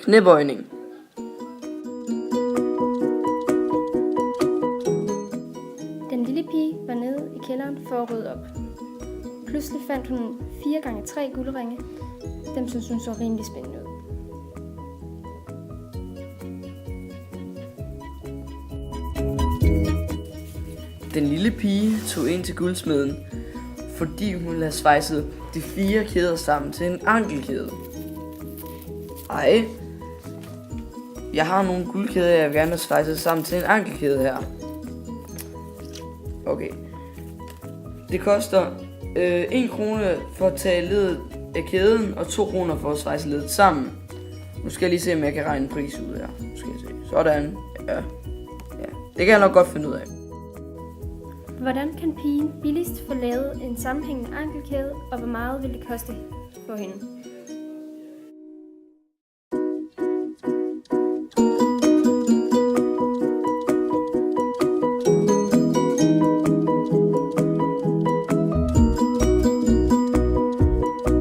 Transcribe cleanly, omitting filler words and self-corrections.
Knæbøjning. Den lille pige var nede i kælderen for at rydde op. Pludselig fandt hun 4x3 guldringe. Dem synes hun så rimelig spændende ud. Den lille pige tog ind til guldsmeden, fordi hun ville have svejset de 4 kæder sammen til en ankelkæde. Ej, jeg har nogle guldkæder, jeg vil gerne have svejset sammen til en ankelkæde her. Okay. Det koster 1 krone for at tage ledet af kæden, og 2 kroner for at svejse ledet sammen. Nu skal jeg lige se, om jeg kan regne en pris ud her. Nu skal jeg se. Sådan. Ja. Det kan jeg nok godt finde ud af. Hvordan kan pigen billigst få lavet en sammenhængende ankelkæde, og hvor meget vil det koste for hende?